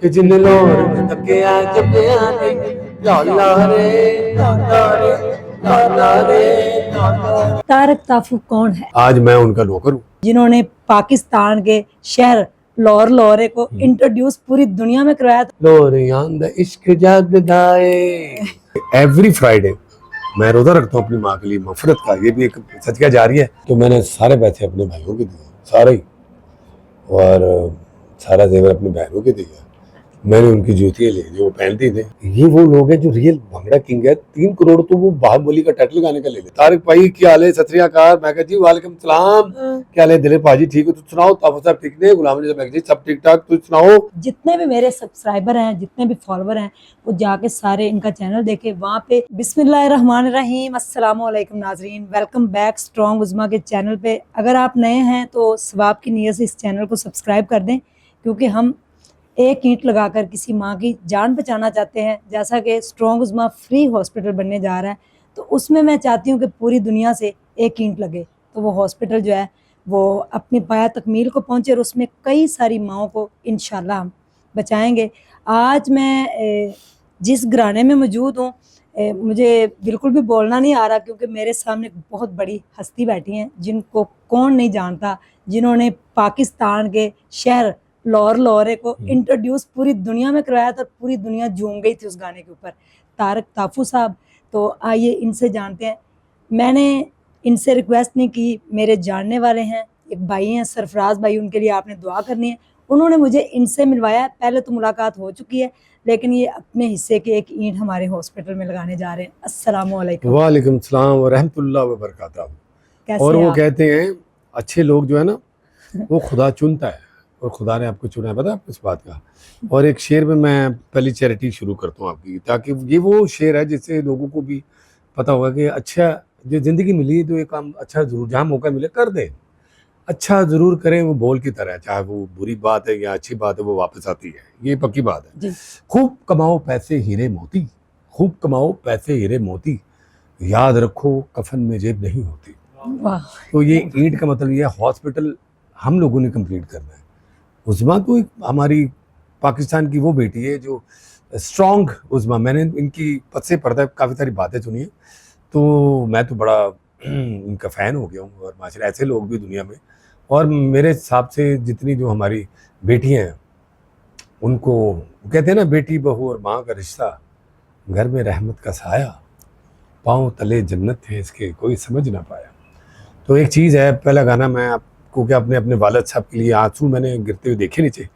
कि जिन लोर तके आ जमे आने लाला रे लाला रे लाला रे लाला। तारक ताफू कौन है? आज मैं उनका नौकर हूँ, जिन्होंने पाकिस्तान के शहर लाहौर लोरे को इंट्रोड्यूस पूरी दुनिया में करवाया था। लोरियां दा इश्क जगदाए। एवरी फ्राइडे मैं रोजा रखता हूँ अपनी माँ के लिए मफरत का, ये भी एक सदका जारी है। तो मैंने सारे पैसे अपने भाइयों के दिए, सारे ही, और सारा जेवर अपने बहनों के दिया। मैंने उनकी जूतियां ली जो वो पहनती थे। ये वो लोग हैं जो रियल भंगड़ा किंग है। 3 करोड़ तो वो बाहुबली का टाइटल लगाने का ले ले। तारिक भाई क्या हाल है? सत श्री अकाल। मैं कहा जी वालेकुम सलाम। क्या हाल है दिलीप भाजी? ठीक है, तू सुनाओ? ताफा साहब ठीक ने? गुलाम नबी जी सब ठीक ठाक, तू सुनाओ? जितने भी मेरे सब्सक्राइबर हैं, जितने भी फॉलोवर हैं, वो जाके सारे इनका चैनल देखे। वहाँ पे बिस्मिल्लाहिर्रहमानिर्रहीम, अस्सलाम वालेकुम नाजरीन, वेलकम बैक स्ट्रॉन्ग उज़्मा के चैनल पे। अगर आप नए हैं तो सवाब की नीयत से इस चैनल को सब्सक्राइब कर दें, क्योंकि हम एक ईंट लगाकर किसी माँ की जान बचाना चाहते हैं। जैसा कि स्ट्रॉन्ग उज़्मा फ्री हॉस्पिटल बनने जा रहा है, तो उसमें मैं चाहती हूँ कि पूरी दुनिया से एक ईंट लगे, तो वो हॉस्पिटल जो है वो अपनी पाया तकमील को पहुँचे और उसमें कई सारी माँओं को इंशाल्लाह हम बचाएंगे। आज मैं जिस घराने में मौजूद हूँ, मुझे बिल्कुल भी बोलना नहीं आ रहा, क्योंकि मेरे सामने बहुत बड़ी हस्ती बैठी हैं जिनको कौन नहीं जानता, जिन्होंने पाकिस्तान के शहर लाहौर लोरे को इंट्रोड्यूस पूरी दुनिया में करवाया था। पूरी दुनिया झूम गई थी उस गाने के ऊपर, तारक ताफू साहब। तो आइए इनसे जानते हैं। मैंने इनसे रिक्वेस्ट नहीं की, मेरे जानने वाले हैं, एक भाई हैं सरफराज भाई, उनके लिए आपने दुआ करनी है। उन्होंने मुझे इनसे मिलवाया। पहले तो मुलाकात हो चुकी है, लेकिन ये अपने हिस्से के एक ईंट हमारे हॉस्पिटल में लगाने जा रहे हैं। अस्सलाम वालेकुम। वालेकुम सलाम व रहमतुल्लाह व बरकातहू। कैसे और हैं वो आप? कहते हैं अच्छे लोग जो है ना वो खुदा चुनता है, और खुदा ने आपको चुना है, पता है आपको इस बात का। और एक शेर में मैं पहली चैरिटी शुरू करता हूँ आपकी, ताकि ये वो शेर है जिससे लोगों को भी पता होगा कि अच्छा जो ज़िंदगी मिली तो ये काम अच्छा ज़रूर, जहाँ मौका मिले कर दे, अच्छा ज़रूर करें। वो बोल की तरह, चाहे वो बुरी बात है या अच्छी बात है, वो वापस आती है, ये पक्की बात है। जी। खूब कमाओ पैसे हीरे मोती, खूब कमाओ पैसे हीरे मोती, याद रखो कफन में जेब नहीं होती। वाह। तो ये ईंट का मतलब ये हॉस्पिटल हम लोगों ने कंप्लीट करना है। उज़्मा तो एक हमारी पाकिस्तान की वो बेटी है जो स्ट्रॉन्ग उज़्मा, मैंने इनकी पद से पर्दा काफ़ी सारी बातें सुनी है, तो मैं तो बड़ा इनका फ़ैन हो गया हूँ। और माशाल्लाह ऐसे लोग भी दुनिया में, और मेरे हिसाब से जितनी जो हमारी बेटियाँ हैं उनको कहते हैं ना, बेटी बहू और माँ का रिश्ता, घर में रहमत का साया, पाँव तले जन्नत है इसके कोई समझ ना पाया। तो एक चीज़ है, पहला गाना मैं आपको क्या अपने अपने वालिद साहब के लिए, आंसू मैंने गिरते हुए देखे नीचे,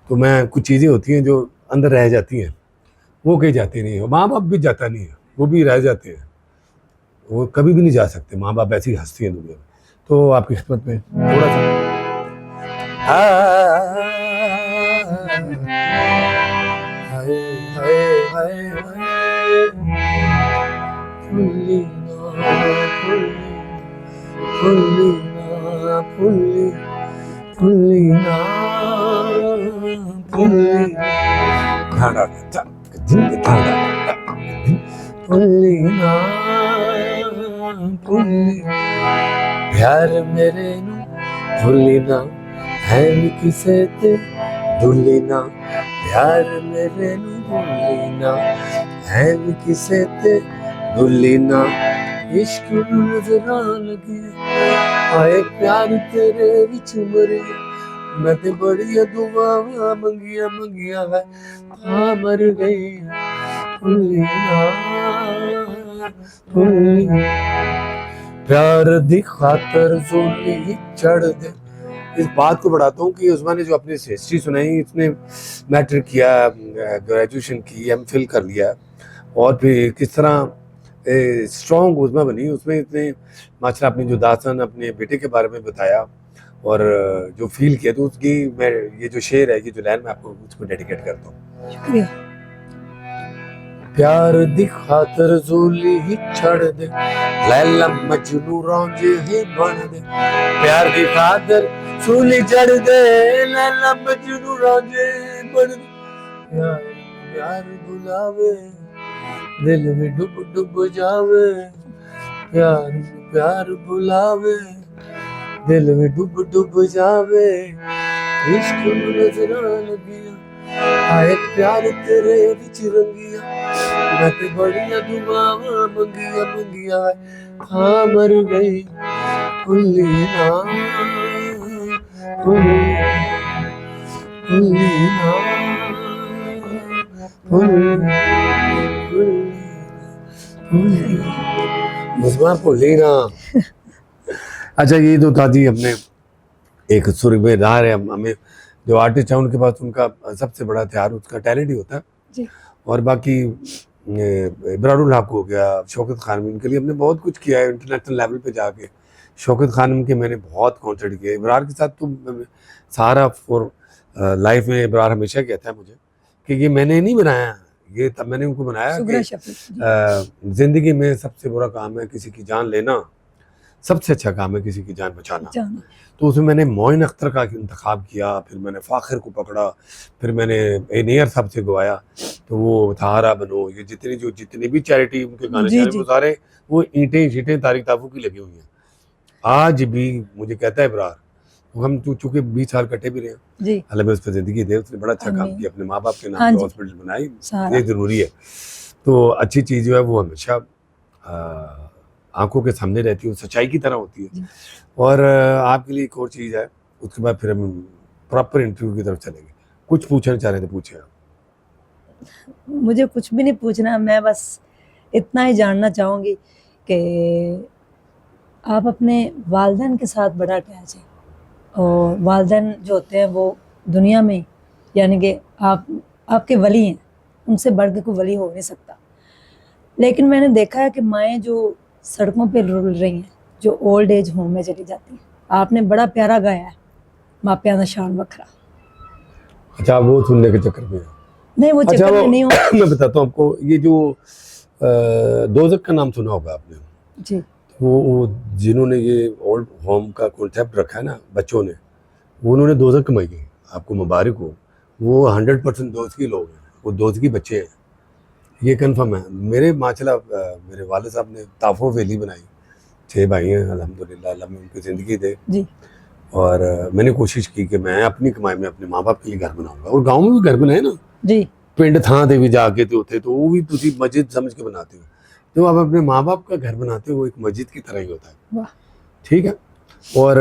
तो मैं कुछ चीज़ें होती हैं जो अंदर रह जाती हैं, वो कहीं जाती नहीं है। माँ बाप भी जाता नहीं है, वो भी रह जाते हैं, वो कभी भी नहीं जा सकते। माँ बाप ऐसी हस्ती है दुनिया में। तो आपकी खिदमत में थोड़ा सा प्यार मेरे नू भूली ना है भी किसे ते भूली ना, प्यार मेरे नू भूली ना है भी किसे ते भूली ना, इश्क नू नजरा लगी आए प्यार तेरे विच मरे, मैं ते बड़िया दुआवां मंगिया मंगिया है आ मर गई भूली ना भूली। प्यार दी खातर जोली चढ़ दे। इस बात को बढ़ाता हूँ कि उस्मान ने जो अपनी हिस्ट्री सुनाई, इसने मैट्रिक किया, ग्रेजुएशन की, एमफिल कर लिया, और फिर किस तरह स्ट्रॉन्ग उस्मा बनी। उसमें इतने माशाल्लाह अपनी जो दास्तान अपने बेटे के बारे में बताया और जो फील किया, तो उसकी मैं ये जो शेर है, ये जो लाइन मैं आपको उसको डेडिकेट करता हूँ। शुक्रिया। प्यार दी खातर जोली ही छड़ दे, लैला मजनू रौंजे ही बन दे, प्यार दी खातर जोली चढ़ दे, लैला मजनू रौंजे बन दे, प्यार प्यार बुलावे दिल में डूब डूब जावे, प्यार प्यार बुलावे दिल में डूब डूब जावे, इश्क नजरा लगिया आए प्यार तेरे विच रंगिया मैं ते बड़िया दुआवां मंगिया मंगिया हाँ मर गई भुल्ली ना भुल्ली भुल्ली ना भुल्ली भुल्ली मुझमा भुल्ली ना। अच्छा ये तो था जी हमने एक सुर में रहा है हमें जो आर्टिस्ट है उनके पास उनका सबसे बड़ा हथियार उसका टैलेंट ही होता है जी और बाकी इब्रारुल हक हो गया शौकत खान इनके लिए हमने बहुत कुछ किया है इंटरनेशनल लेवल पे जाके शौकत खान के मैंने बहुत कॉन्सर्ट किए इब्रार के साथ तो सारा फॉर लाइफ में इब्रार हमेशा कहता है मुझे कि ये मैंने नहीं बनाया ये तब मैंने उनको बनाया सुगरा कि शफीक जी। जिंदगी में सबसे बुरा काम है किसी की जान लेना सबसे अच्छा काम है किसी की जान बचाना। जाना तो उसमें मैंने मोइन अख्तर का इंतखाब किया फिर मैंने फ़ाखिर को पकड़ा फिर मैंने एनियर साहब से गवाया तो वो सहारा बनो ये जितनी भी चैरिटी उनके गाने जी चले जी वो सारे वो ईंटें शीटें तारीख ताफू की लगी हुई हैं। आज भी मुझे कहता है इब्रार हम चूंकि 20 साल कटे भी रहे हैं जी अल्लाह में उस पर ज़िंदगी दे उसने बड़ा अच्छा काम आमीन। किया अपने माँ बाप के हाँ नाम पे जी हॉस्पिटल बनाई सहारा ये ज़रूरी है। तो अच्छी चीज़ जो है वो हमेशा आंखों के सामने रहती है सच्चाई की तरह होती है। जी। और आपके लिए एक और चीज़ है उसके बाद फिर हम प्रॉपर इंटरव्यू की तरफ चलेंगे कुछ पूछना चाह रहे थे पूछे आप। मुझे कुछ भी नहीं पूछना मैं बस इतना ही जानना चाहूँगी कि आप अपने वालिदैन के साथ बड़ा अटैच है और वालिदैन जो होते हैं वो दुनिया में यानी कि आपके वली हैं उनसे बढ़ के कोई वली हो नहीं सकता। लेकिन मैंने देखा है कि माएँ जो सड़कों पे रुल रही हैं जो ओल्ड एज होम में चली जाती हैं आपने बड़ा प्यारा गाया है मापिया दा शान वखरा। अच्छा वो सुनने के चक्कर में नहीं वो अच्छा चक्कर वो में नहीं हो मैं बताता हूँ आपको ये जो दोजक का नाम सुना होगा आपने जी वो जिन्होंने ये ओल्ड होम का कॉन्सेप्ट रखा है ना बच्चों ने वो उन्होंने दोजक कमाई है आपको मुबारक हो वो 100% दोजकी लोग हैं वो दोजकी बच्चे हैं ये कन्फर्म है। मेरे माचला मेरे वाले साहब ने ताफो वैली बनाई 6 भाई हैं अल्हम्दुलिल्लाह अल्लाह में उनकी ज़िंदगी दे जी और मैंने कोशिश की कि मैं अपनी कमाई में अपने माँ बाप के लिए घर बनाऊंगा और गाँव में भी घर बनाए ना जी पिंड थां ते भी जाके तो उथे तो वो भी तुसी मस्जिद समझ के बनाते हो जो आप अपने माँ बाप का घर बनाते हो वो एक मस्जिद की तरह ही होता है वाह ठीक है। और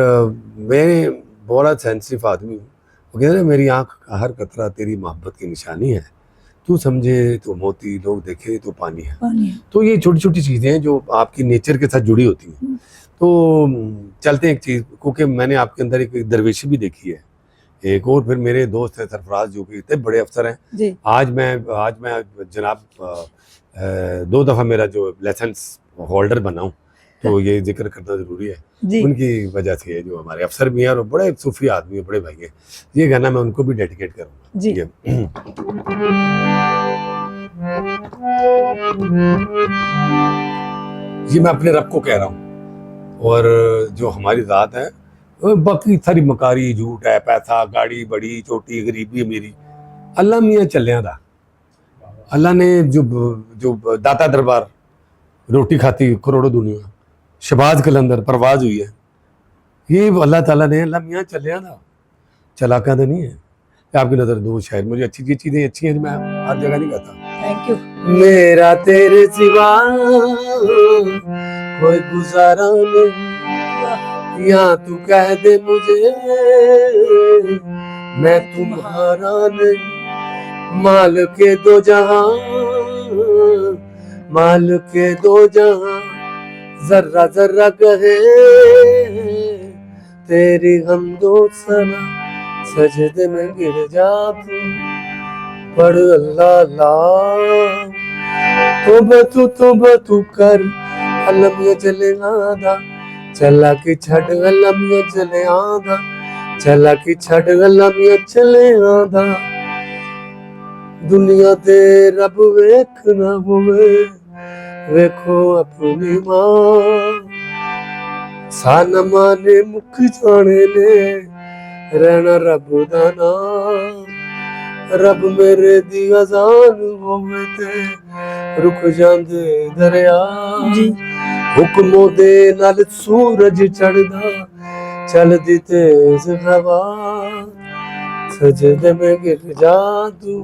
मैं बड़ा सेंसिटिव आदमी हूँ वो कहते हैं मेरी आँख का हर कतरा तेरी मोहब्बत की निशानी है तू समझे तो मोती लोग देखे तो पानी है। पानी है तो ये छोटी छोटी चीज़ें हैं जो आपकी नेचर के साथ जुड़ी होती हैं। तो चलते हैं एक चीज़ क्योंकि मैंने आपके अंदर एक दरवेशी भी देखी है एक और फिर मेरे दोस्त हैं सरफराज जो कि इतने बड़े अफसर हैं जी आज मैं जनाब 2 दफ़ा मेरा जो लाइसेंस होल्डर बना हूँ तो ये जिक्र करना ज़रूरी है जी उनकी वजह से जो हमारे अफसर भी हैं और बड़े सूफी आदमी हैं बड़े भाई हैं ये गाना मैं उनको भी डेडिकेट करूँगा जी ये मैं अपने रब को कह रहा हूँ और जो हमारी ज़ात है बाकी सारी मकारी झूठ है पैसा गाड़ी बड़ी छोटी गरीबी अमीरी अल्लाह मियाँ चलिया दा अल्लाह ने जो दाता दरबार रोटी खाती करोड़ों दुनिया शबाज कलंदर परवाज हुई है ये अल्लाह ताला ने अल्लाह मियाँ चलिया दा चलाका तो नहीं है। आपकी नज़र दो शायद मुझे अच्छी ये चीज़ें अच्छी हैं जो मैं हर जगह नहीं कहता। थैंक यू मेरा तेरे सिवा कोई गुजारा नहीं या तू कह दे मुझे मैं तुम्हारा नहीं माल के दो जहां माल के दो जहां जर्रा जर्रा कहे तेरी हम दो सना सजदे में गिर जा तू पढ़ अल्लाह अल्लाह तोबा तू कर अलम ये चले आधा चला कि छड़ अलम ये चले आधा चला कि छड़ अलम ये चले आधा दुनिया ते रब वेखना होवे वेखो अपनी मां सान माने मुख जाने ने रहना रब दा नाम रब मेरे दी अजान होवे ते रुक जांदे दरिया जी हुक्मों दे नाल सूरज चढ़दा चलदी तेज हवा सजदे में गिर जा तू,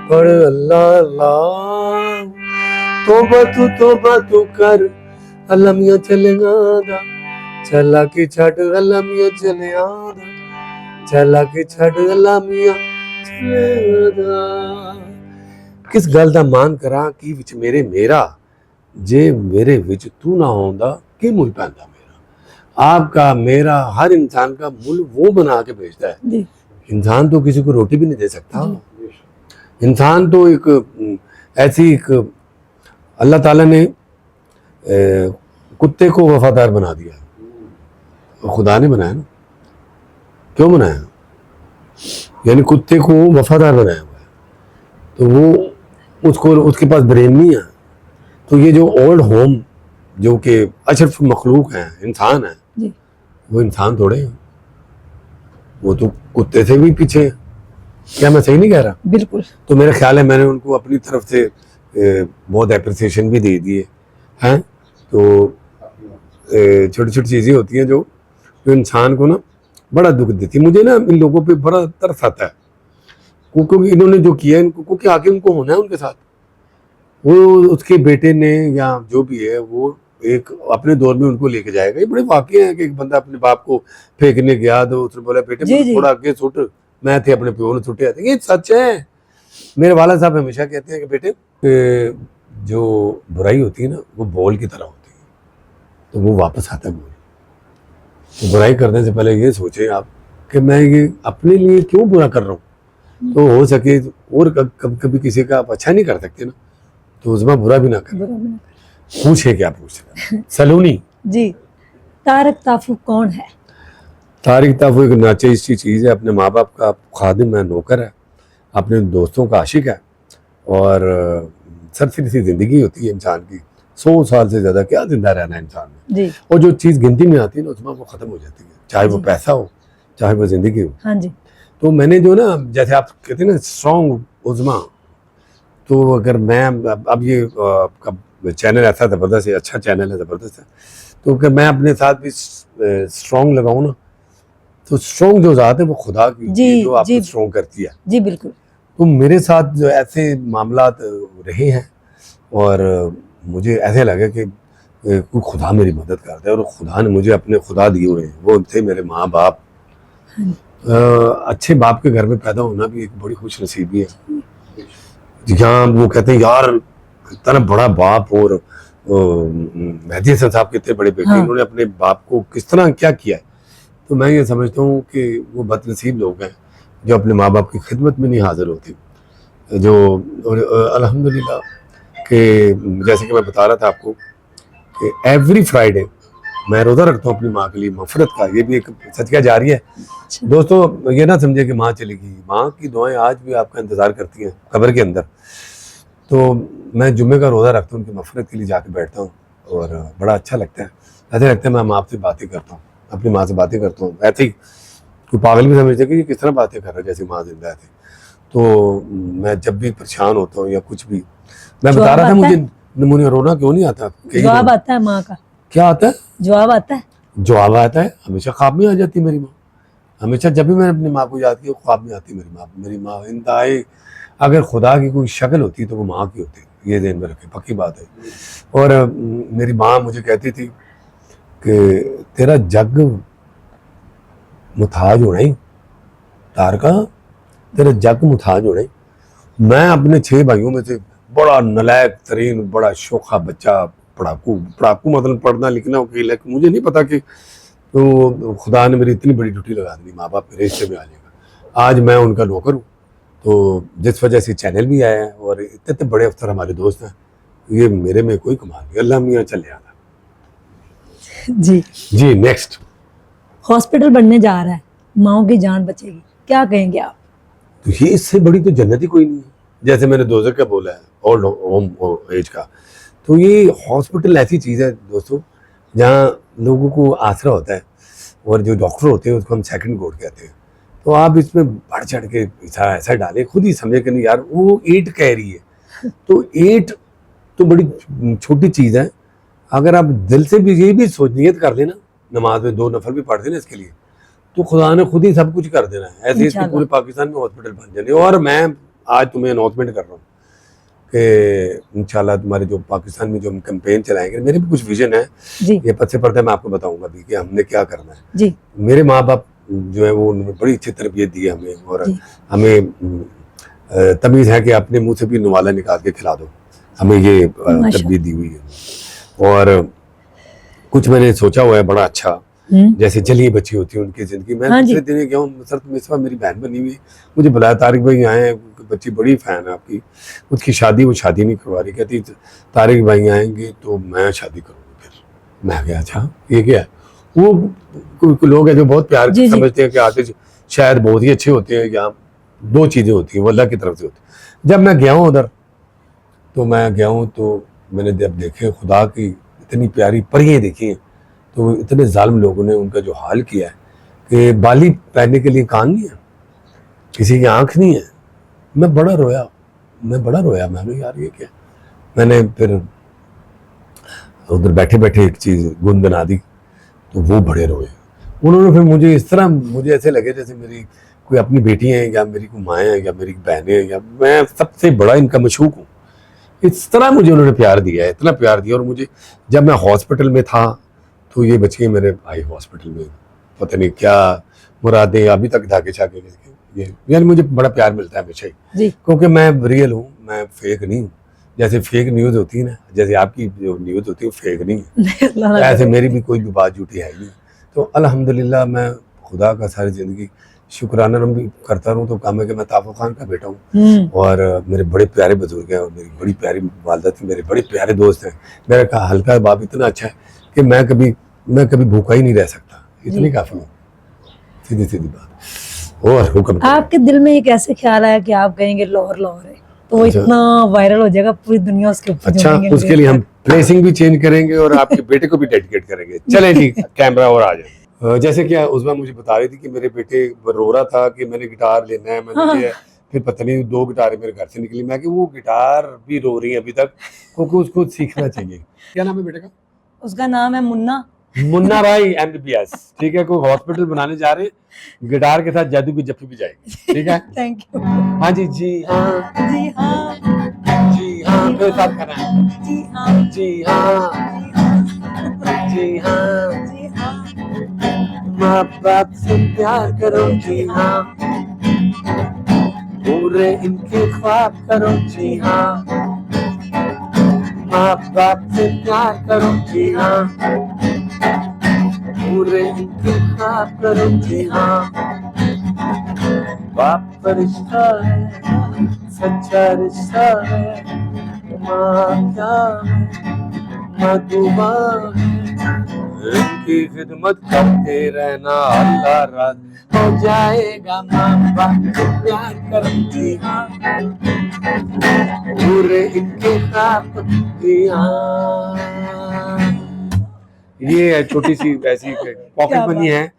पढ़ अल्लाह अल्लाह, तोबा तू कर, अलमिया चलेगा दा, चला के छड़ अलमिया चलेगा दा, चला के छड़ अलमिया चलेगा दा। किस गल दा मान करा कि विच मेरा जे मेरे विच तू ना होंदा कि मुल पैंदा मेरा। आपका मेरा हर इंसान का मुल वो बना के भेजता है। जी इंसान तो किसी को रोटी भी नहीं दे सकता। इंसान तो एक ऐसी एक अल्लाह ताला ने कुत्ते को वफादार बना दिया, खुदा ने बनाया ना, क्यों बनाया, यानी कुत्ते को वफादार बनाया हुआ है, तो वो उसको उसके पास ब्रेन नहीं है। तो ये जो ओल्ड होम जो कि अशरफ मखलूक हैं, इंसान है, वो इंसान थोड़े हैं, वो तो कुत्ते से भी पीछे हैं। क्या मैं सही नहीं कह रहा? बिल्कुल। तो मेरा ख्याल है मैंने उनको अपनी तरफ से बहुत अप्रिसिएशन भी दे दिए हैं। तो छोटी छोटी चीज़ें होती हैं जो इंसान को ना बड़ा दुख देती है। मुझे ना इन लोगों पे बड़ा तरस आता है, क्योंकि इन्होंने जो किया इनको, क्योंकि आगे उनको होना है उनके साथ। वो उसके बेटे ने या जो भी है वो एक अपने दौर में उनको लेके जाएगा। ये बड़े वाकये हैं कि एक बंदा अपने बाप को फेंकने गया तो उसने बोला बेटे मुझे थोड़ा आगे सुट, मैं थे अपने प्यो ने छुटे आते। ये सच है। मेरे वाला साहब हमेशा कहते हैं कि बेटे जो बुराई होती है ना वो बॉल की तरह होती है, तो वो वापस आता है बॉल। तो बुराई करने से पहले ये सोचें आप कि मैं ये अपने लिए क्यों बुरा कर रहा हूँ। तो हो सके और कभी किसी का आप अच्छा नहीं कर सकते ना, तो उसमें बुरा भी ना करें। पूछे क्या पूछ रहे हैं? सलूनी जी, तारिक ताफू कौन है? तारिक ताफू एक नाचीज़ चीज़ है, अपने माँ बाप का खादिम है, नौकर है, अपने दोस्तों का आशिक है, और सरसरी सी जिंदगी होती है इंसान की। 100 साल से ज़्यादा क्या जिंदा रहना है इंसान ने जी। और जो चीज़ गिनती में आती है ना उसमें वो ख़त्म हो जाती है, चाहे वो पैसा हो चाहे वो ज़िंदगी हो। हाँ जी। तो मैंने जो ना, जैसे आप कहते हैं ना स्ट्रॉन्ग उज़्मा, तो अगर मैं अब ये आपका चैनल ऐसा ज़बरदस्त है, अच्छा चैनल है, ज़बरदस्त है, तो अगर मैं अपने साथ भी स्ट्रॉन्ग लगाऊँ ना, तो स्ट्रॉन्ग जो ज़ात है वो खुदा की जी, जो आपको स्ट्रॉन्ग करती है जी। बिल्कुल। तो मेरे साथ जो ऐसे मामलात रहे हैं और मुझे ऐसे लगे कि कोई खुदा मेरी मदद करता है, और खुदा ने मुझे अपने खुदा दिए हुए हैं, वो थे मेरे माँ बाप। अच्छे बाप के घर में पैदा होना भी एक बड़ी खुश नसीबी है। जहाँ वो कहते हैं यार इतना बड़ा बाप, और मेहदी हसन साहब कितने बड़े बेटे, उन्होंने अपने बाप को किस तरह क्या किया है। तो मैं ये समझता हूँ कि वो बदनसीब लोग हैं जो अपने माँ बाप की खिदमत में नहीं हाजिर होते। जो अल्हम्दुलिल्लाह कि जैसे कि मैं बता रहा था आपको कि एवरी फ्राइडे मैं रोज़ा रखता हूँ अपनी माँ के लिए मफ़रत का। ये भी एक सदका जारी है। दोस्तों ये ना समझे कि माँ चली गई, माँ की दुआएं आज भी आपका इंतज़ार करती हैं कब्र के अंदर। तो मैं जुम्मे का रोज़ा रखता हूँ, उनकी मफ़रत के लिए जाके बैठता हूँ और बड़ा अच्छा लगता है। ऐसे लगता है मैं आपसे बातें करता हूँ, अपनी माँ से बातें करता हूँ। ऐसे ही कोई पागल भी समझते कि ये किस तरह बातें कर रहा है जैसे माँ जिंदा थी। तो मैं जब भी परेशान होता हूँ या कुछ भी, मैं बता रहा था मुझे रोना क्यों नहीं आता। जवाब आता है माँ का। क्या आता है? जवाब आता है। जवाब आता है, हमेशा ख्वाब में आ जाती मेरी माँ। हमेशा जब भी मैंने अपनी माँ को याद किया ख्वाब में आती मेरी माँ इंतहाई। अगर खुदा की कोई शक्ल होती तो वो माँ की होती, ये ध्यान में रखे, पक्की बात है। और मेरी माँ मुझे कहती थी कि तेरा जग मुथाज होना ही तारका, तेरा जग मुथाज होना ही। मैं अपने 6 भाइयों में से बड़ा नलायक तरीन, बड़ा शोखा बच्चा, पढ़ाकू मतलब पढ़ना लिखना वकील, मुझे नहीं पता कि तो खुदा ने मेरी इतनी बड़ी ड्यूटी लगा दी, माँ बाप मेरे रिश्ते में आ जाएगा। आज मैं उनका नौकर हूँ, तो जिस वजह से चैनल भी आया है और इतने बड़े अफसर हमारे दोस्त हैं, ये मेरे में कोई कमाल नहीं। अल्लाह मियाँ चल जाता जी। नेक्स्ट, हॉस्पिटल बनने जा रहा है, माओ की जान बचेगी, क्या कहेंगे आप? तो ये इससे बड़ी तो जन्नत ही कोई नहीं है। जैसे मैंने दोज़ख का बोला है, ओल्ड होम एज का, तो ये हॉस्पिटल ऐसी चीज़ है दोस्तों जहाँ लोगों को आसरा होता है, और जो डॉक्टर होते हैं उसको हम सेकंड गोड कहते हैं। तो आप इसमें बढ़ चढ़ के ऐसा डालें, खुद ही समझे कि नहीं यार वो 8 कह रही है, तो 8 तो बड़ी छोटी चीज़ है। अगर आप दिल से भी ये भी सोच नियत कर लेना, नमाज में 2 नफल भी पढ़ देना इसके लिए, तो खुदा ने खुद ही सब कुछ कर देना है। ऐसे इसके इंशाल्लाह। पूरे पाकिस्तान में हॉस्पिटल बन जाने। और मैं आज तुम्हें अनाउंसमेंट कर रहा हूँ कि इंशाल्लाह तुम्हारे जो पाकिस्तान में जो हम कैंपेन चलाएंगे, मेरे भी कुछ विजन है, जी ये पद से पर्दा मैं आपको बताऊंगा अभी कि हमने क्या करना है। जी मेरे माँ बाप जो है वो उन्होंने बड़ी अच्छी तरबियत दी है हमें, और जी हमें तमीज़ है कि अपने मुंह से भी नुवाला निकाल के खिला दो, हमें ये माशाल्लाह। तरबियत दी हुई है। और कुछ मैंने सोचा हुआ है बड़ा अच्छा, जैसे जली बच्ची होती है उनकी जिंदगी। मैं हाँ जी। दूसरे दिन गया हूँ, सर तुम इस बार मेरी बहन बनी हुई, मुझे बुलाया, तारिक भाई आए हैं, बच्ची बड़ी फैन है आपकी, उसकी शादी वो शादी नहीं करवा रही, कहती तारिक भाई आएंगे तो मैं शादी करूँगी। फिर मैं गया, अच्छा ये क्या है? वो कोई लोग हैं जो बहुत प्यार जी, जी। समझते हैं कि आर्टिस्ट शायद बहुत ही अच्छे होते हैं, या दो चीज़ें होती हैं, वो अल्लाह की तरफ से होती है। जब मैं गया हूँ उधर, तो मैं गया हूँ तो मैंने जब देखे खुदा की इतनी प्यारी परियां देखी हैं, तो इतने जालिम लोगों ने उनका जो हाल किया है कि बाली पहनने के लिए कान नहीं है, किसी की आंख नहीं है। मैं बड़ा रोया, मैंने यार ये क्या। मैंने फिर उधर बैठे बैठे एक चीज़ गुनगुना दी, तो वो बड़े रोए। उन्होंने फिर मुझे इस तरह, मुझे ऐसे लगे जैसे मेरी कोई अपनी बेटी है, या मेरी कोई माँ है, या मेरी बहनें हैं, या मैं सबसे बड़ा इनका मशूक हूँ। इस तरह मुझे उन्होंने प्यार दिया है, इतना प्यार दिया। और मुझे जब मैं हॉस्पिटल में था, तो ये बच्चे मेरे आई हॉस्पिटल में, पता नहीं क्या मुरादें अभी तक धागे छाके ये, यानी मुझे बड़ा प्यार मिलता है हमेशा ही, जी क्योंकि मैं रियल हूँ, मैं फेक नहीं हूँ। जैसे फेक न्यूज़ होती है ना, जैसे आपकी जो न्यूज़ होती है वो फेक नहीं है, अल्लाह ना ऐसे करे। मेरी भी कोई भी बात झूठी है ही नहीं। तो अल्हम्दुलिल्लाह मैं खुदा का सारी ज़िंदगी शुक्राना भी करता रहूँ, तो काम है कि मैं ताफ़ुर खान का बेटा हूँ, और मेरे बड़े प्यारे बुजुर्ग हैं, और मेरी बड़ी प्यारी वालदा थी, मेरे बड़े प्यारे दोस्त हैं। मेरा कहा हल्का बाप इतना अच्छा है कि मैं कभी भूखा ही नहीं रह सकता, इतनी काफ़ी है, सीधी सीधी बात। और हुक्म करें। आपके दिल में एक ऐसे ख्याल आया कि आप कहेंगे लाहौर है, तो वो अच्छा। इतना वायरल हो जाएगा, पूरी दुनिया उसके ऊपर अच्छा, झूमेंगे। उसके लिए हम प्लेसिंग भी चेंज करेंगे और आपके बेटे को भी डेडिकेट करेंगे। चलें जी, कैमरा और आ जाए। जैसे कि उस मुझे बता रही थी कि मेरे बेटे रो रहा था कि मैंने गिटार लेना है, मैंने ये है। फिर पता नहीं 2 गिटारें मेरे घर से निकली। मैं कि वो गिटार भी रो रही है अभी तक, क्योंकि उसको सीखना चाहिए। क्या नाम है बेटे का? उसका नाम है मुन्ना। मुन्ना भाई MBBS, ठीक है। कोई हॉस्पिटल बनाने जा रहे, गिटार के साथ जादू की जफ्फी भी जाएगी, ठीक है। Thank you. हाँ जी, जी हाँ, जी हाँ, जी हाँ, मेरे साथ करना है। जी हाँ, जी हाँ, जी हाँ, जी हाँ। माँ बाप से प्यार करो, जी हाँ, पूरे इनके ख्वाब करो, जी हाँ, माँ बाप से प्यार करो, जी हाँ, पूरे इनके ख्वाब करो, जी हाँ। बाप का रिश्ता है, सच्चा रिश्ता है, माँ क्या है, माँ दुआ है, इनकी खिदमत करते रहना, अल्लाह राज़ी हो जाएगा। माँ बाप से प्यार करो, जी हाँ, पूरे इनके साथ, जी हाँ। ये है छोटी सी ऐसी पॉकेट क्या मनी बात है,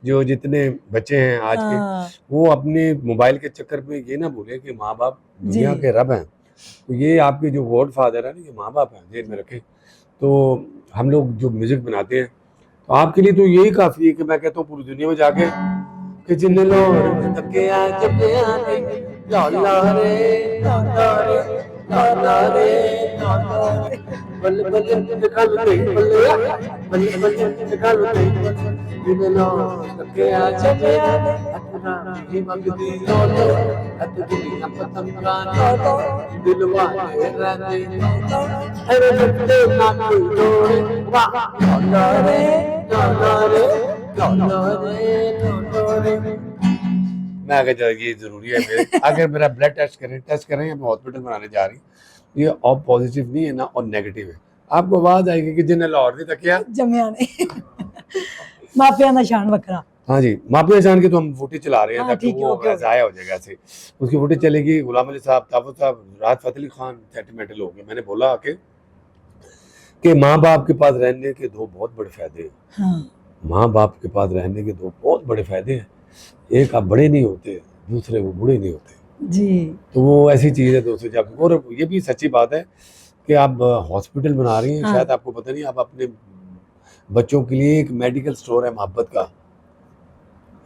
जो जितने बच्चे हैं आज के, हाँ, वो अपने मोबाइल के चक्कर में ये ना भूले कि माँ बाप दुनिया जी। के रब हैं। तो ये आपके जो गॉड फादर है ना, ये माँ बाप हैं, जेल में रखे। तो हम लोग जो म्यूजिक बनाते हैं, तो आपके लिए तो यही काफ़ी है कि मैं कहता हूँ पूरी दुनिया में जाके कि जिन लोग तके आ जब आने, लौला रे, लौला रे, लौला रे, लौला रे, बल बल निकाल दे, बल बल निकाल दे, जिन लोग तके आ जब आने, अपना ही मगदी लौलो, अत दुनिया पतंगा लौलो, दिल वाले रहते लौलो, अरे लगते ना कोई तोड़े, वाह लौला रे, लौला रे, लौला रे, लौला रे। मैं आगे जा, ये जरूरी है मेरे अगर मेरा ब्लड टेस्ट करें, मैं हॉस्पिटल बनाने जा रही हूँ। ये और पॉजिटिव नहीं है ना, और नेगेटिव है। आपको आवाज आएगी कि जिन्हें लाहौर नहीं तकिया जमिया ने माफिया का शान बकरा। हाँ जी, माफिया जान के तो हम फुटेज चला रहे हैं, हाँ, ताकि ठीक है, वो ओके, ओके। ज़ाया हो जाएगा ऐसे। उसकी फुटेज चलेगी, गुलाम अली साहब, ताफत साहब, राहत फ़तेह अली खान सेंटिमेंटल हो गए। मैंने बोला आके कि माँ बाप के पास रहने के 2 बहुत बड़े फायदे हैं। हाँ, माँ बाप के पास रहने के 2 बहुत बड़े फायदे हैं। एक, आप बड़े नहीं होते, दूसरे वो बूढ़े नहीं होते। जी तो वो ऐसी चीज़ है दोस्तों, जब और ये भी सच्ची बात है कि आप हॉस्पिटल बना रही हैं, हाँ। शायद आपको पता नहीं, आप अपने बच्चों के लिए एक मेडिकल स्टोर है मोहब्बत का,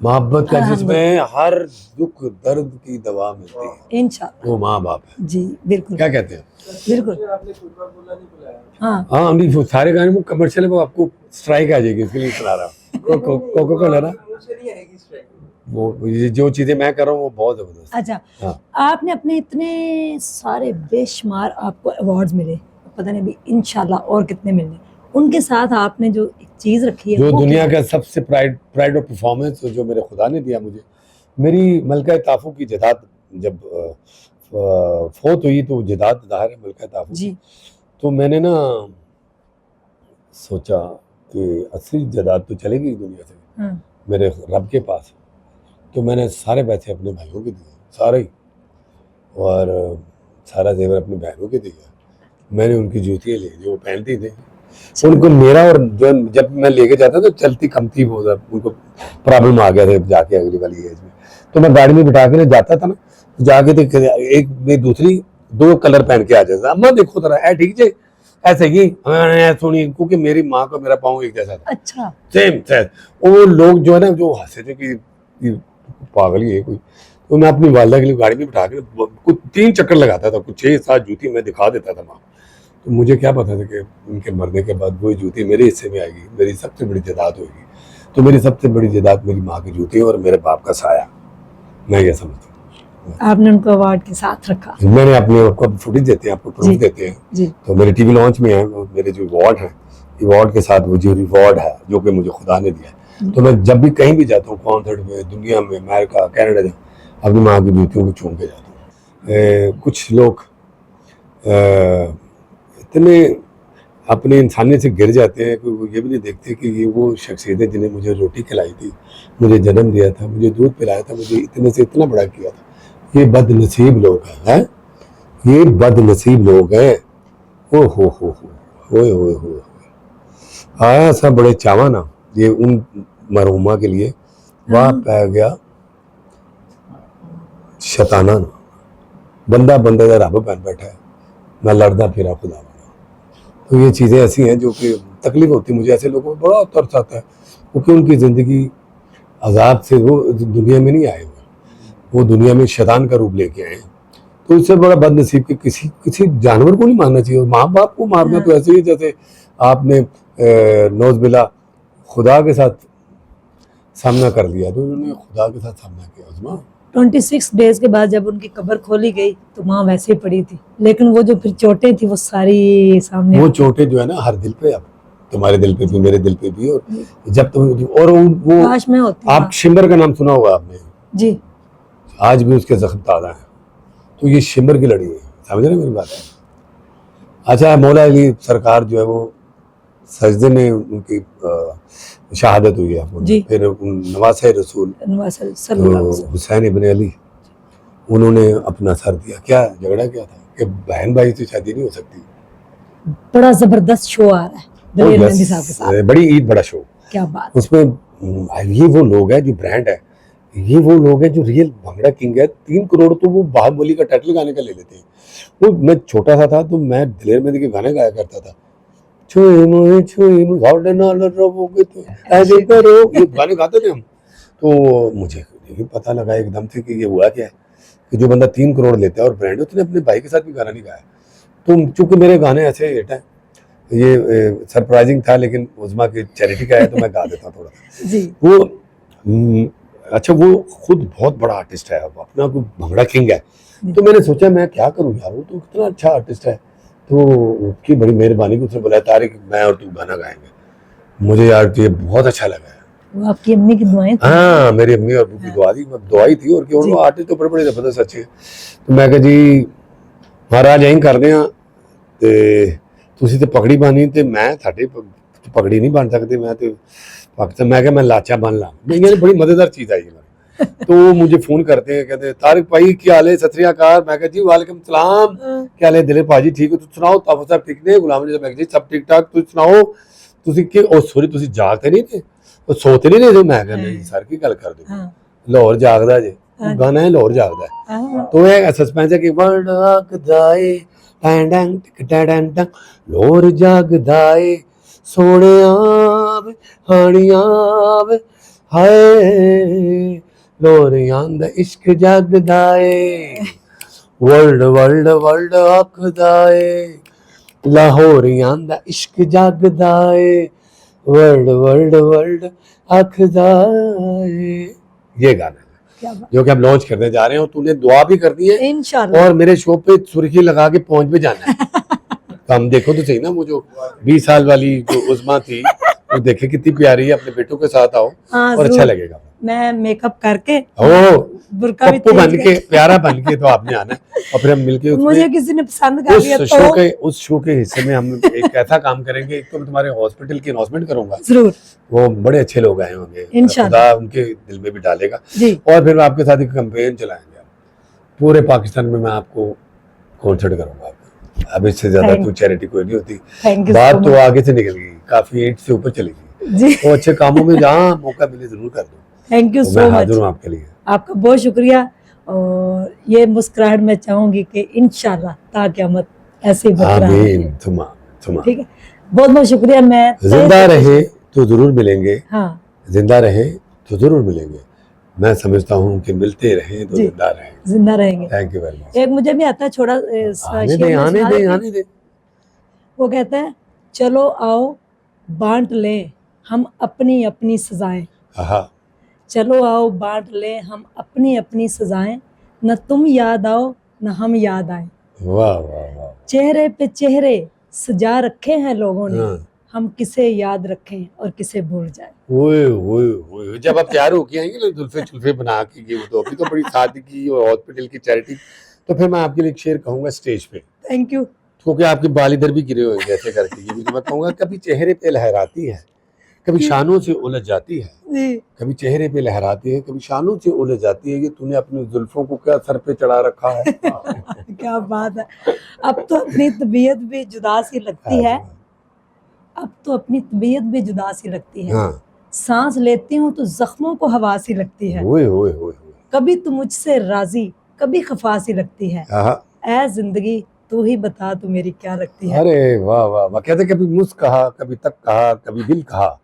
मोहब्बत का अल्हम्दुलिल्लाह। जिसमें हर दुख दर्द की दवा मिलती है, इंशाल्लाह। वो माँ बाप है। जी बिल्कुल क्या कहते हैं? बिल्कुल। हाँ हाँ, नहीं वो सारे गाने वो कमर्शियल है, वो आपको स्ट्राइक आ जाएगी, इसके लिए सुना रहा हूँ। कोको कोला ना, वो ये जो चीजें मैं कर रहा हूँ वो बहुत जबरदस्त है। अच्छा, हाँ, आपने अपने इतने सारे बेशुमार आपको अवार्ड्स मिले, पता नहीं अभी इंशाल्लाह और कितने मिलने, उनके साथ आपने जो एक चीज रखी है जो वो दुनिया क्या? का सबसे प्राइड ऑफ परफॉर्मेंस जो मेरे खुदा ने दिया मुझे, मेरी मलका ताफू की जदाद जब फोत हुई, तो जदाद दाहर है मलका ताफू की। जी तो मैंने ना सोचा कि असली जदाद तो चली गई दुनिया से, हाँ, मेरे रब के पास। तो मैंने सारे पैसे अपने भाइयों के दिए, सारे ही, और सारा जेवर अपने बहनों के दिया। मैंने उनकी जूतियाँ ली जो वो पहनती थी, उनको मेरा, और जो जब मैं लेके जाता तो चलती कम थी, वो उनको प्रॉब्लम आ गया था जाके अगली वाली एज में। तो मैं गाड़ी में बिठा के जाता था ना, तो जाके तो एक में दूसरी दो कलर पहन के आ जाता, अम्मा देखो तरह है ठीक है ऐसे ही सुनी, क्योंकि मेरी माँ का मेरा पाँव एक जैसा था, अच्छा सेम सेम। वो लोग जो है ना जो हंसे थे कि पागल ही है कोई। तो मैं अपनी वालदा के लिए गाड़ी में बिठा के कुछ 3 चक्कर लगाता था, कुछ 6-7 जूती मैं दिखा देता था माँ। तो मुझे क्या पता था कि उनके मरने के बाद वही जूती मेरे हिस्से में आएगी, मेरी सबसे बड़ी जायदाद होगी। तो मेरी सबसे बड़ी जायदाद मेरी माँ की जूती और मेरे बाप का साया, मैं ये समझता हूँ। आपने उनको अवार्ड के साथ रखा। मैंने अपने आपको फुटेज देते हैं, आपको प्रूफ जी देते हैं, जी तो मेरे टीवी लॉन्च में है वो मेरे जो अवार्ड है, अवार्ड के साथ वो जो रिवॉर्ड है जो कि मुझे खुदा ने दिया है। तो मैं जब भी कहीं भी जाता हूँ, कॉन्सर्ट में, दुनिया में, अमेरिका, कनाडा जाऊँ, अपनी माँ की जूतियों को चूम के जाता हूँ। कुछ लोग इतने अपने इंसानियत से गिर जाते हैं कि वो ये भी नहीं देखते कि ये वो शख्सियतें जिन्हें मुझे रोटी खिलाई थी, मुझे जन्म दिया था, मुझे दूध पिलाया था, मुझे इतने से इतना बड़ा किया था, ये बदनसीब लोग हैं, ये बदनसीब लोग हैं। ओ हो ओए ओए हो आया सब बड़े चावा ना ये उन मरहुमा के लिए, वाह पै गया शताना ना, बंदा बंदे का रब बन बैठा है, मैं लड़दा फिरा खुदा बना। तो ये चीज़ें ऐसी हैं जो कि तकलीफ होती है मुझे, ऐसे लोगों को बड़ा तरस आता है, क्योंकि उनकी ज़िंदगी अजाब से वो दुनिया में नहीं आए हुए, वो दुनिया में शैतान का रूप लेके आए हैं। तो इससे बड़ा बदनसीब कि किसी किसी जानवर को नहीं मारना चाहिए, और माँ बाप को मारना तो ऐसे ही जैसे आपने नौज़बिल्ला खुदा के साथ सामना कर लिया, तो उन्होंने खुदा के साथ सामना किया उस्मा। 26 डेज के बाद जब उनकी कब्र खोली गई तो माँ वैसे ही पड़ी थी, लेकिन वो जो फिर चोटें थी वो सारी सामने वो आ गई। चोटें जो है ना हर दिल पे, अब तुम्हारे दिल पे भी, मेरे दिल पे भी, और जब तुम और वो काश मैं होती आप वहाँ। शिमर का नाम सुना होगा आपने, जी आज भी उसके जख्म ताज़ा है। तो ये शिमर की लड़ी है, समझ रहे हैं मेरी बात? अच्छा, मौला अली सरकार जो है वो सजदे में उनकी शहादत हुई है, जी। फिर नवासे रसूल नवाज सल्लल्लाहु अलैहि वसल्लम। हुसैन इब्न अली, उन्होंने अपना सर दिया। क्या झगड़ा क्या था कि बहन भाई से शादी नहीं हो सकती। बड़ा जबरदस्त शो आ रहा है दलेर मेहंदी साहब के साथ, बड़ी ईद बड़ा शो, क्या बात। उसमें ये वो लोग हैं जो ब्रांड है, ये वो लोग हैं जो रियल भंगड़ा किंग है। 3 करोड़ तो वो बाहुबली का टाइटल गाने का ले लेते हैं। वो मैं छोटा सा था तो मैं दलेर मेहंदी के गाने गाया करता था, छुई मुई घाटे नाल रहोगे तो ऐसे करो, ये गाने गाते थे हम। तो मुझे नहीं पता लगा एकदम से कि ये हुआ क्या है, कि जो बंदा 3 करोड़ लेता है और ब्रांड, उसने अपने भाई के साथ भी गाना नहीं गाया। तो चूंकि मेरे गाने ऐसे हिट हैं, ये सरप्राइजिंग था, लेकिन उस्मा की चैरिटी का है तो मैं गा देता थोड़ा। जी वो अच्छा, वो खुद बहुत बड़ा आर्टिस्ट है, वो अपना कोई भंगड़ा किंग है। तो मैंने सोचा मैं क्या करूं यार, वो तो कितना अच्छा आर्टिस्ट है। तो उसकी बड़ी मेहरबानी, उसने बोला तारिक मैं और तू गाना गाएंगे। मुझे यार ये बहुत अच्छा लगा है। वो आपकी अम्मी की दुआएं थी। हाँ, मेरी अम्मी और अब्बू की दुआ ही थी, और जी। वो आर्टिस्ट तो बड़े बड़े जबरदस्त अच्छे। तो मैं कहा जी महाराज यहीं करते हैं, ਤੇ ਤੁਸੀਂ ਤੇ ਪਗੜੀ ਬਾਨੀ ਤੇ ਮੈਂ ਤੁਹਾਡੇ ਪਗੜੀ नहीं बन सकते, मैं तो पाकिस्तान, मैं क्या मैं लाचा बन ला। ये बड़ी मजेदार चीज आई है। तो मुझे फोन करते हैं, कहते हैं तारिक भाई क्या हाल है, सत श्री अकाल। मैं कहा जी वालेकुम सलाम, क्या हाल है दिलीप भाजी, ठीक हो? तुम सुनाओ ताफा साहब ठीक ने, गुलाम जी मैं जी सब ठीक ठाक, तुम सुनाओ ਤੁਸੀਂ ਕਿ ਉਹ ਸੋਰੀ ਤੁਸੀਂ ਜਾਗਦੇ ਨਹੀਂ ਤੇ ਉਹ ਸੋਤੇ ਨਹੀਂ ਰਹੇ। ਮੈਂ ਕਹਿੰਦਾ ਜੀ ਸਰ ਕੀ ਗੱਲ ਕਰਦੇ ਹੋ, ਲਾਹੌਰ ਜਾਗਦਾ ਜੇ, ਗਾਣਾ ਹੈ ਲਾਹੌਰ ਜਾਗਦਾ ਹੈ। तो ਇਹ ਸਸਪੈਂਸ ਹੈ ਕਿ ਵਰਡ ਆਖਦਾ ਏ ਟੈਂ ਟੈਂ ਟਿਕ ਟੈਂ ਟੈਂ ਟੈਂ, ਲਾਹੌਰ ਜਾਗਦਾ ਏ ਸੋਹਣਿਆ ਵੇ ਹਾਣੀਆਂ ਵੇ हाय लोरियां दा इश्क जागदा ए वर्ल्ड वर्ल्ड वर्ल्ड आखदा ए लाहौरियां दा इश्क जागदा ए वर्ल्ड वर्ल्ड वर्ल्ड आखदा ए। ये गाना क्या बात, जो कि हम लॉन्च करने जा रहे हैं और तूने दुआ भी करनी है इंशाल्लाह। और मेरे शो पे सुर्खी लगा के पहुंच भी जाना है। तो हम देखो तो सही ना, वो जो 20 साल वाली जो उस्मा थी वो देखे कितनी प्यारी है, अपने बेटों के साथ आओ हाँ, और अच्छा जरूर। लगेगा। मैं मेकअप करके ओ बुर्का भी पप्पू बन तेज के प्यारा बन के तो आपने आना है और फिर हम मिलके मुझे किसी ने पसंद कर लिया उस शो के हिस्से में हम एक ऐसा काम करेंगे। एक तो मैं तुम्हारे हॉस्पिटल की अनाउंसमेंट करूंगा, जरूर वो बड़े अच्छे लोग आए होंगे, इंशाल्लाह। खुदा उनके दिल में भी डालेगा। जी और फिर आपके साथ एक कैंपेन चलाएंगे, पूरे पाकिस्तान में मैं आपको कॉन्सर्ट करूंगा। अब इससे ज्यादा Thank- तो चैरिटी कोई नहीं होती। थैंक यू बात तो आगे से निकल गई, काफी एट से ऊपर चली गई। जी तो अच्छे कामों में जहाँ मौका मिले जरूर कर दो। थैंक यू तो सो मैं मच, हाजिर हूँ आपके लिए। आपका बहुत शुक्रिया। और ये मुस्कुराहट मैं चाहूंगी कि इंशाल्लाह ताक़यामत ऐसे ही बरकरार रहे। आमीन थुमा थुमा। ठीक है, बहुत बहुत शुक्रिया। मैं जिंदा रहे तो जरूर मिलेंगे, हाँ जिंदा रहे तो जरूर मिलेंगे। मैं समझता हूँ कि मिलते रहे तो जी। जिंदा रहे। जिंदा रहेंगे। Thank you very much. एक मुझे भी आता है छोड़ा आने शेर दे में आने सुना दे देती हूँ। आने दे। वो कहता है चलो आओ बांट लें हम अपनी अपनी सजाएं, हाँ चलो आओ बांट लें हम अपनी अपनी सजाएं, न तुम याद आओ न हम याद आए, वाह वाह वाह। चेहरे पे चेहरे सजा रखे हैं लोगों ने, हाँ। हम किसे याद रखें और किसे भूल जाए। ओए ओए ओए, जब आप तैयार होके आएंगे ना जुल्फे जुल्फे बना के, ये वो तो अभी तो बड़ी सादगी और हॉस्पिटल की चैरिटी, तो फिर मैं आपके लिए एक शेर कहूंगा स्टेज पे, थैंक यू। क्योंकि आपके बाल इधर भी गिरे हुए हैं जैसे करके। ये भी तो मैं कहूंगा, कभी चेहरे पे लहराती है, कभी शानों से उलझ जाती है, जी कभी चेहरे पे लहराती है, कभी शानों से उलझ जाती है। ये तूने अपनी जुल्फों को क्या सर पे चढ़ा रखा है। क्या बात है। अब तो अपनी तबीयत भी जुदा सी लगती है, अब तो अपनी तबीयत भी जुदा सी लगती है, हाँ। सांस लेती हूँ तो जख्मों को हवा सी लगती है, ओए ओए ओए ओए। कभी तो मुझसे राजी कभी खफा सी लगती है, हाँ। ऐ जिंदगी तू ही बता तू मेरी क्या लगती है। अरे वाह वाह वाह। कहते कभी मुझ कहा, कभी तक कहा, कभी दिल कहा,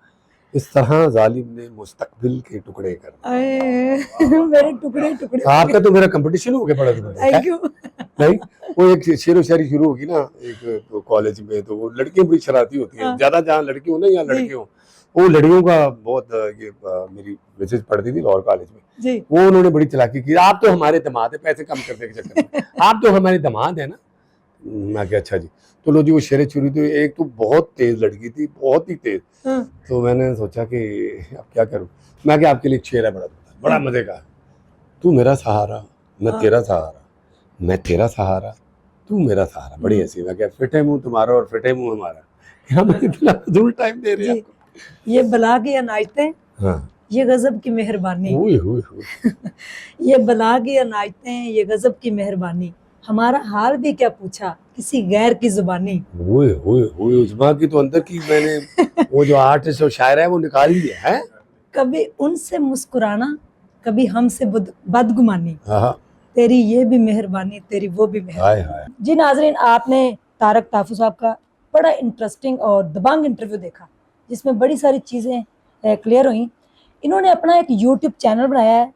इस तरह जालिम ने मुस्तकबिल के टुकड़े कर दिए। मेरे टुकड़े टुकड़े। आपका तो मेरा कंपटीशन हो गया बड़ा जबरदस्त। Thank you. नहीं, वो एक शेरो शायरी शुरू होगी ना एक तो कॉलेज में, तो वो लड़कियां बड़ी शरारती होती हैं, हाँ। ज्यादा जहाँ लड़की हो ना यहाँ जी। लड़के हो, वो लड़कियों का बहुत ये मेरी मैसेज पढ़ती थी लाहौर कॉलेज में, जी वो उन्होंने बड़ी चालाकी की, आप तो हमारे दामाद है, पैसे कम करने के चक्कर में आप तो हमारे दामाद है ना। मैं क्या अच्छा जी। तो लो जी, वो शेरे शुरू थी। एक तो बहुत तेज लड़की थी, बहुत ही तेज। हाँ, तो मैंने सोचा कि अब क्या करूं। मैं क्या, आपके लिए एक शेर है बड़ा मजे का। तू मेरा सहारा मैं हाँ। तेरा सहारा, मैं तेरा सहारा तू मेरा सहारा। बड़ी हंसी। मैं क्या, फिटे मुंह तुम्हारा और फिटे मुंह हमारा, क्या मैं इतना फजूल टाइम दे रहे हैं जी। आपको। ये बला की अनायतें, हाँ। ये गजब की मेहरबानी, ओए होए होए। ये बला की अनायतें, ये गजब की मेहरबानी, हमारा हाल भी क्या पूछा किसी गैर की जुबानी। ओए होए होए। उस्मा की तो अंदर की मैंने वो जो आर्टिस्ट और शायर है वो निकाल लिया है। कभी उनसे मुस्कुराना कभी हमसे बदगुमानी, हाँ। तेरी ये भी मेहरबानी तेरी वो भी मेहरबानी। हाय हाय। जी नाजरीन, आपने तारक ताफू साहब का बड़ा इंटरेस्टिंग और दबंग इंटरव्यू देखा, जिसमें बड़ी सारी चीज़ें क्लियर हुई। इन्होंने अपना एक यूट्यूब चैनल बनाया है,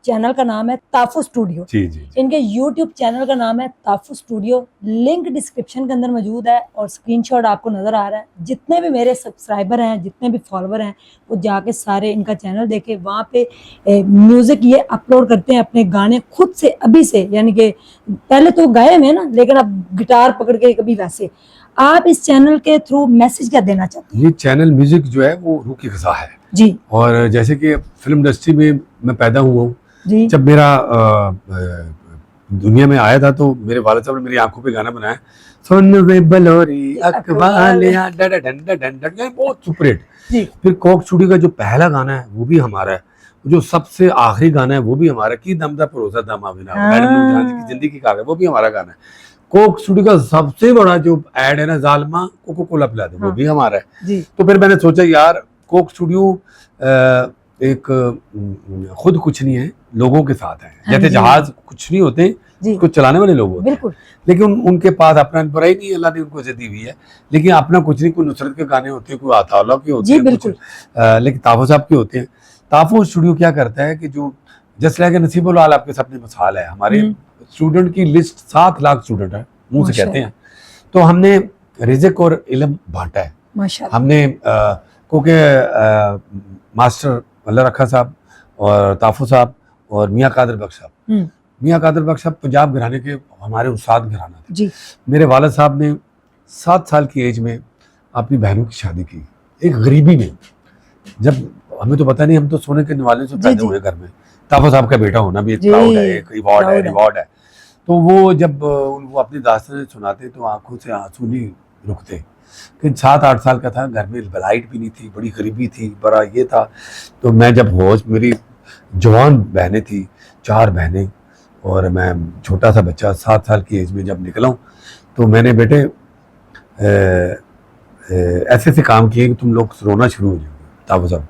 चैनल का नाम है ताफू स्टूडियो। जी जी जी। इनके यूट्यूब चैनल का नाम है ताफू स्टूडियो, लिंक डिस्क्रिप्शन के अंदर मौजूद है और स्क्रीनशॉट आपको नज़र आ रहा है। जितने भी मेरे सब्सक्राइबर हैं, जितने भी फॉलोवर हैं, वो जाके सारे इनका चैनल देखे। वहाँ पे म्यूज़िक ये अपलोड करते हैं अपने गाने खुद से, अभी से, यानी कि पहले तो गाए हुए हैं ना, लेकिन अब गिटार पकड़ के कभी वैसे। आप इस चैनल के थ्रू मैसेज क्या देना चाहते हैं? ये चैनल म्यूजिक जो है वो रूह की ग़िज़ा है जी और जैसे कि फिल्म इंडस्ट्री में मैं पैदा हुआ हूँ, जी जब मेरा दुनिया में आया था तो मेरे वालिद साहब ने मेरी आंखों पे गाना बनाया, सुन वे बलोरी अकबालिया डड डन डन डन, ये बहुत सुपर हिट। जी फिर कोक स्टूडियो का जो पहला गाना है वो भी हमारा है, जो सबसे आखिरी गाना है वो भी हमारा है, की दम दा भरोसा दम आविना, मैडम नूरजहां जी की जिंदगी का वो भी हमारा गाना है। कोक स्टूडियो का सबसे बड़ा जो एड है ना, जालमा कोको कोला पिला दो, वो भी हमारा है। जी तो फिर मैंने सोचा यार कोक स्टूडियो एक खुद कुछ नहीं है, लोगों के साथ है। हाँ जैसे जी। जहाज कुछ नहीं होते, जी कुछ चलाने वाले लोग होते हैं, बिल्कुल लेकिन उनके पास अपना बुराई नहीं है, अल्लाह ने उनको इज्जत दी हुई है, लेकिन अपना कुछ नहीं। कोई नुसरत के गाने होते हैं, कोई आताउल्लाह के होते जी हैं, बिल्कुल। लेकिन ताफू साहब के होते हैं। ताफुज स्टूडियो क्या करता है कि जो जस्ट लाइक नसीबुल लाल आपके सामने मिसाल है, हमारे स्टूडेंट की लिस्ट 7 लाख स्टूडेंट है, मुंह से कहते हैं। तो हमने रिज़्क और इल्म बांटा है माशाल्लाह। हमने, क्योंकि मास्टर अल्लाह रखा साहब और ताफुज साहब और मियाँ कादर बख्श साहब, मियाँ कादर बख्श साहब पंजाब घराने के हमारे उस्ताद घराना थे जी। मेरे वालिद साहब ने 7 साल की एज में अपनी बहनों की शादी की, एक गरीबी में। जब हमें तो पता नहीं, हम तो सोने के निवाले से पैदा हुए घर में। ताफुज साहब का बेटा होना भी एक प्राउड है, एक रिवॉर्ड है। तो वो जब वो अपनी दास्तान सुनाते तो आंखों से आंसू नहीं रुकते। कि 7-8 साल का था, घर में लाइट भी नहीं थी, बड़ी गरीबी थी, बड़ा ये था। तो मैं जब होश, मेरी जवान बहनें थी, 4 बहनें और मैं छोटा सा बच्चा 7 साल की एज में जब निकला हूँ, तो मैंने बेटे ऐसे ऐसे काम किए कि तुम लोग रोना शुरू हो जाओगे ताफुज साहब।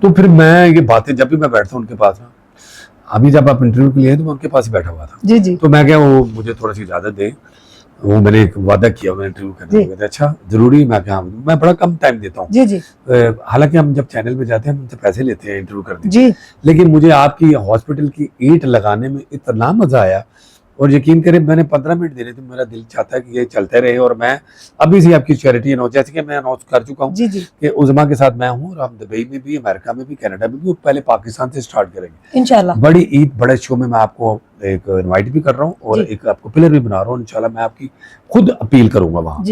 तो फिर मैं ये बातें जब भी मैं बैठता हूँ उनके पास ना, अभी जब आप इंटरव्यू के लिए तो मैं उनके पास ही बैठा हुआ था जी जी। तो मैं क्या, वो मुझे थोड़ा सी इजाज़त दे, वो मैंने एक वादा किया, मैंने इंटरव्यू करने के, अच्छा जरूरी, मैं क्या, मैं बड़ा कम टाइम देता हूँ जी जी। हालांकि हम जब चैनल पे जाते हैं हम उनसे पैसे लेते हैं इंटरव्यू करने जी। लेकिन मुझे आपकी हॉस्पिटल की ईंट लगाने में इतना मजा आया, और यकीन करें मैंने 15 मिनट देने थे, मेरा दिल चाहता है कि ये चलते रहे। और मैं अभी से आपकी चैरिटी अनाउंस, जैसे कि मैं अनाउंस कर चुका हूँ जी जी। कि उज़मा के साथ मैं हूँ, और हम दुबई में भी, अमेरिका में भी, कनाडा में भी, वो पहले पाकिस्तान से स्टार्ट करेंगे इंशाल्लाह। बड़ी ईद बड़े शो में मैं आपको एक इनवाइट भी कर रहा हूँ और एक आपको पिलर भी बना रहा हूँ। इंशाल्लाह मैं आपकी खुद अपील करूंगा वहाँ।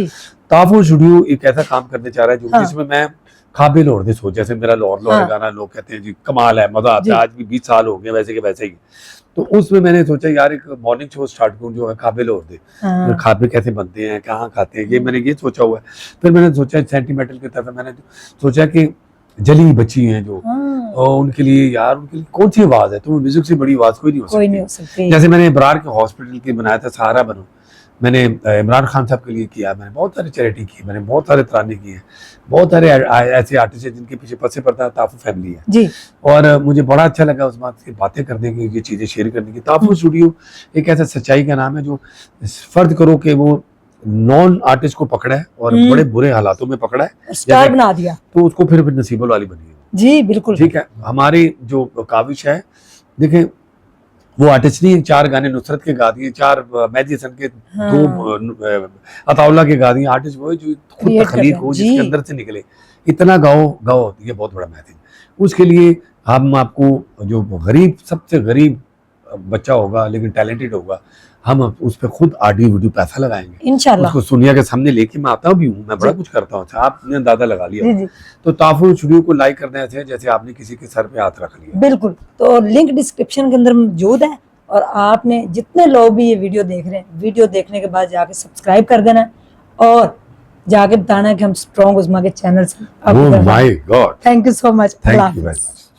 ताफुज स्टूडियो एक ऐसा काम करने चाह रहा है जो जिसमें मैं खाबे लोर दे सोच, जैसे मेरा लोर गाना लोग कहते हैं जी कमाल है, मजा आता है, आज भी 20 साल हो गए वैसे के वैसे ही। तो उसमें मैंने सोचा यार एक मॉर्निंग शो स्टार्ट करूँ जो है खाबे लोर दे, खाबे कैसे बनते हैं, कहाँ खाते हैं, ये मैंने ये सोचा हुआ है। फिर मैंने सोचा सेंटिमेंटल की तरफ मैंने सोचा कि जली बच्ची हैं जो, और उनके लिए यार, उनके लिए कौन सी आवाज है, तो म्यूजिक से बड़ी आवाज कोई नहीं हो सकती। जैसे मैंने इब्रार के हॉस्पिटल की बनाया था सहारा बनो, मैंने इमरान खान साहब के लिए किया, मैंने बहुत सारी चैरिटी की, मैंने बहुत सारे तराने किए हैं, बहुत सारे ऐसे आर्टिस्ट हैं जिनके पीछे पसे पड़ता है ताफुज फैमिली है जी। और मुझे बड़ा अच्छा लगा उस बात की बातें करने की, ये चीज़ें शेयर करने की। ताफुज स्टूडियो एक ऐसा सच्चाई का नाम है जो फर्ज करो कि वो नॉन आर्टिस्ट को पकड़ा है और बड़े बुरे हालातों में पकड़ा है, स्टार बना दिया, तो उसको फिर नसीबुल वाली बनी जी। बिल्कुल ठीक है। हमारी जो काविश है, देखें वो आर्टिस्ट नहीं, 4 गाने नुसरत के गा दिए, 4 मेहदी हसन के, 2 अताउल्ला के गा दिए। आर्टिस्ट वो है जो खुद तख्लीक हो, जिसके अंदर से निकले, इतना गाओ, ये बहुत बड़ा महत्व है। उसके लिए हम आपको जो गरीब, सबसे गरीब बच्चा होगा लेकिन टैलेंटेड होगा, हम उस पर खुद ऑडियो वीडियो पैसा लगाएंगे इंशाल्लाह। उसको सुनिया के सामने लेके मैं आता भी हूँ, मैं बड़ा कुछ करता हूँ, आपने अंदाजा लगा लिया जी। तो ताफुज स्टूडियो को लाइक करने से जैसे आपने किसी के सर पे हाथ रख लिया। बिल्कुल, तो लिंक डिस्क्रिप्शन के अंदर मौजूद है, और आपने जितने लोग भी ये वीडियो देख रहे हैं, वीडियो देखने के बाद जाके सब्सक्राइब कर देना और जाके बताना कि हम स्ट्रॉन्ग उज़मा के चैनल से। Oh my God, thank you so much. Thank you very much.